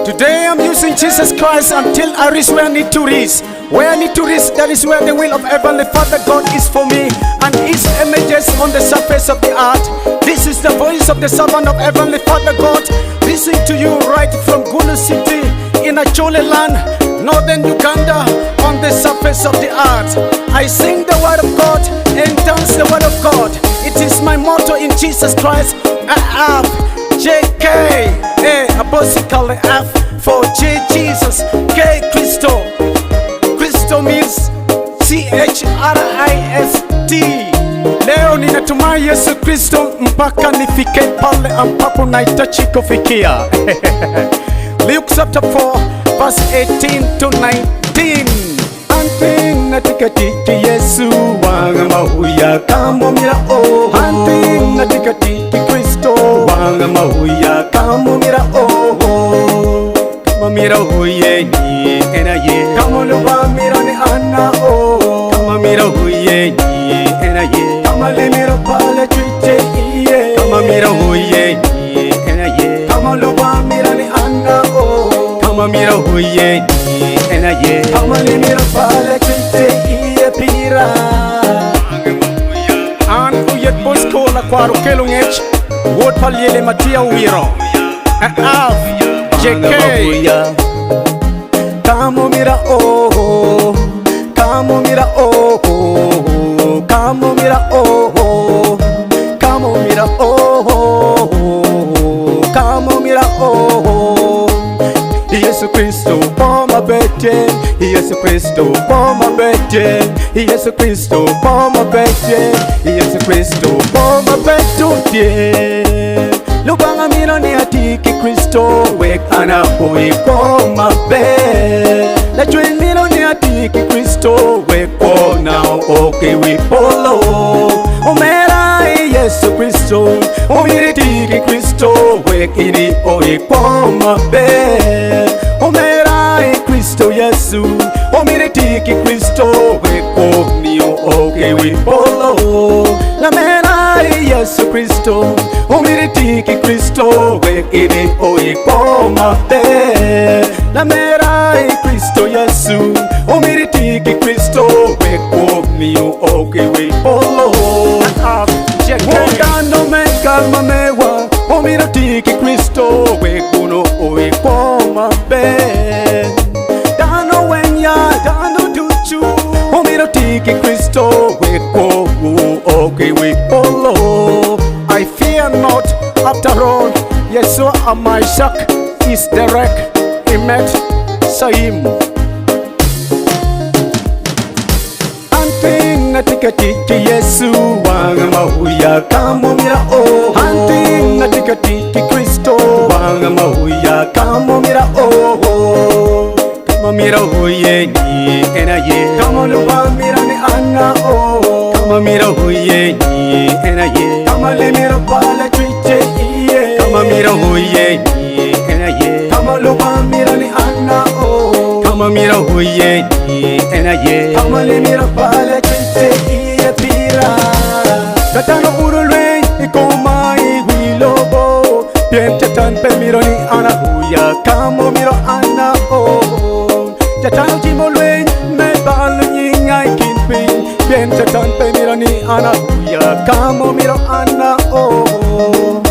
Today I'm using Jesus Christ until I reach where I need to reach. Where I need to reach, that is where the will of Heavenly Father God is for me, and His images on the surface of the earth. This is the voice of the servant of Heavenly Father God, listening to you right from Gulu City in Achole land, northern Uganda, on the surface of the earth. I sing the word of God and dance the word of God. It is my motto in Jesus Christ. I have JK, Apostle F for J Jesus, K Christo. Christo means CHRIST. Leo ninatumai Yesu Kristo mpaka nifike pale ambapo nahitaji kufikia. Luke chapter 4 verse 18 to 19. Hunting natika titi Yesu wanga mahuya kamo mira oh. Hunting natika titi Kristo wanga mahuya kamo mira oh. Kama mira huye ni ena ye, kama luba mira ni ana oh. Kama mira huye ni ena ye, kama le mira pale tuite iye. Kama mira huye ni ena ye, kama luba mira ni ana oh. Kama mira huye ni ena ye, kama le mira pale tuite iye pira. An uyet bosko la kwaro kelungech wot palyele matia wiro af JK. Kamo mira oh, kamo mira oh, kamo mira oh, kamo mira oh, kamo mira oh. Yesu Kristo poma bete, Yesu Kristo poma bete, Yesu Kristo poma bete, Yesu Kristo poma bete. Lubanga mino ni atiki Kristo wek ana hoi poma be. La chwe mino ni atiki Kristo wek po now okay we follow. Omera Yesu Kristo, omiritiki Kristo wek ini oi poma be. Omera Kristo Yesu, omiritiki Kristo wek po niyo okay we follow. La mera Yesu Kristo, omiritiki Kristo wek ini oi poma be. La mera Kristo Yesu, omiritiki Kristo wek po niyo okay we follow. Wongano me kalma mewa, omiritiki Kristo wek uno oi poma be. Dano wenya, dano duchu, omiritiki Kristo wek po okay we follow. I fear not, after all, Yeshua Amashak is the wreck, Emet Saim. Hunting natika titi Yesu wanga mahuya kamo mira oh. Hunting natika titi Kristo wanga mahuya kamo mira oh. Kama mira huye ni ena ye, kama luba mira ni ana oh. Kama mira huye ni ena ye, kama le mira pala tuite iye. Kama mira huye ni ena ye, kama luba mira ni ana oh. Kama mira huye ni ena ye, kama le mira pala tuite iye pira. Tatano urulwe ikoma igwilobo, piente tan pe miro ni ana huya kamo miro ana oh. Tatano timolwe me balu nyinga ikinpin, piente tan pe miro ni ana huya kamo miro ana oh.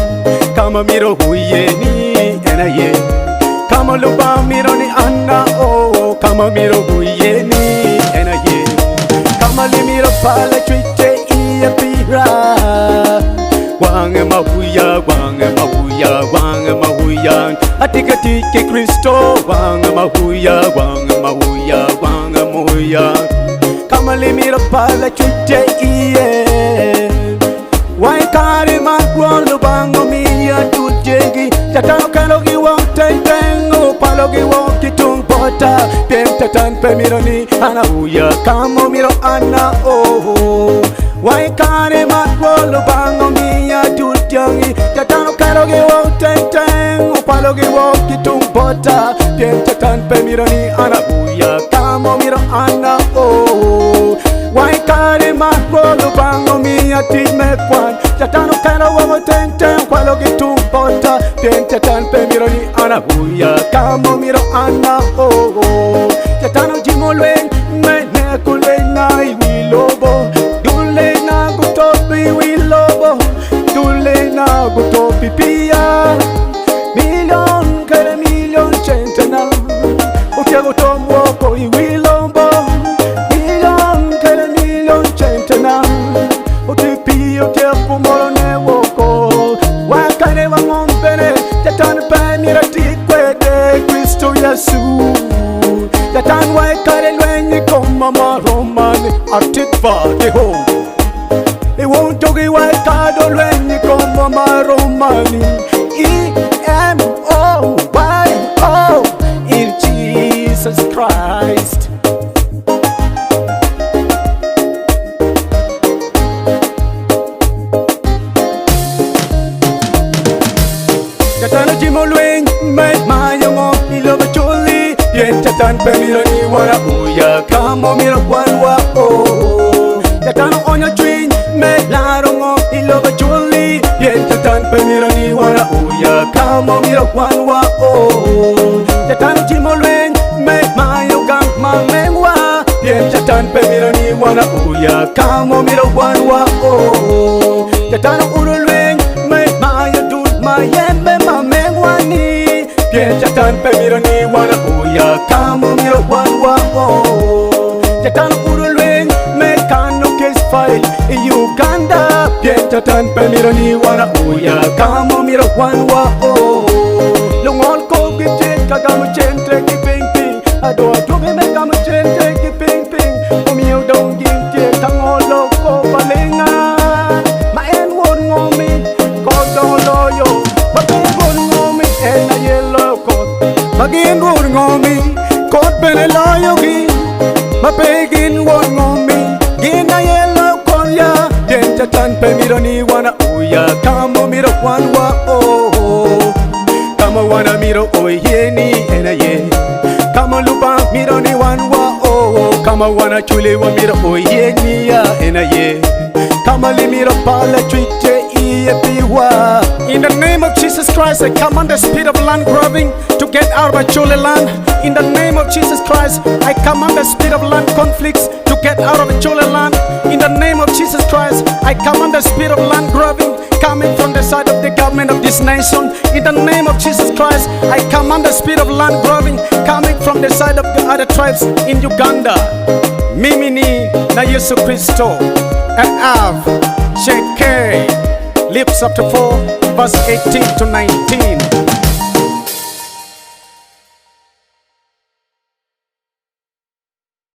Kama miro huye ni ena ye, kama luba miro ni ana oh. Kama miro huye ni ena ye, kama li miro pala tuite iye pira. Wange mahuya, wange mahuya, wange mahuya, atika tiki Kristo. Wange mahuya, wange mahuya, wange mahuya, kama li miro pala tuite iye. Waikari makwa lubango miya tutjegi, tatano kalogi wong tentengo, palogi wong kitung bota. Piem tatan pe miro ni ana huya kamo miro ana oh. Waikari makwa lubango miya tutjegi, tatano kalogi wong tentengo, palogi wong kitung bota. Piem tatan pe miro ni ana huya kamo miro ana oh. Waikari makwa lubango miya tij me kwan, tatano kano wago ten ten kwalo gitu bota. Bien chatan pe miro ni ana huya kamo miro ana Chatano jimolwen me ne kulena iwi lobo Dule na gutopi iwi lobo Dule na gutopi pia Million kere million chentena Utia gutomo ko iwi lobo Million kere million chentena Utipi utia pumolo ne woko Wakane wangompene Jatan pe mira tikwete Kristo Yesu Jatan waikare lwenye koma maromani Artikva deho Iwontogi waikado lwenye koma maromani E-M-O-Y-O In Jesus Christ Jatan jimolwen me mayongo iloba chuli Yen jatan pe miro ni wara uya kamo miro wanwa Jatan onyo twin me larongo iloba chuli Yen jatan pe miro ni wara uya kamo miro wanwa Jatan jimolwen me mayoga mamengwa Yen jatan pe miro ni wara uya kamo miro wanwa Jatan urulwen me mayodud mayembe mamengwani Bien jatan pe miro ni wana uya kamo miro wanwa Jatan urulwen me kano case file in Uganda Bien jatan pe miro ni wana uya kamo miro wanwa Lungol ko gite kagamu chente ki ping ping Ado aduge me gamu chente ki ping ping Umiyo dong ginte tangolo ko balinga Ma en won ngomi ko loyo Babegon ngomi ena yellow kot Bagin won ngomi kot bene loyo gi Babegin won ngomi gina yellow kot ya Yen jatan pe miro ni wana uya kamo miro wanwa Kamo wana miro yeni ena ye Kamo lupa miro ni wanwa Kamo wana chule wa miro yeni ya ena ye Kamo li miro pala chuite In the name of Jesus Christ, I command the spirit of land grabbing to get out of Chole land. In the name of Jesus Christ, I command the spirit of land conflicts to get out of Chole land. In the name of Jesus Christ, I command the spirit of land grabbing coming from the side of the government of this nation. In the name of Jesus Christ, I command the spirit of land grabbing coming from the side of the other tribes in Uganda. Mimi ni na Yesu Kristo. Av Sheke. Lips chapter 4 verse 18 to 19.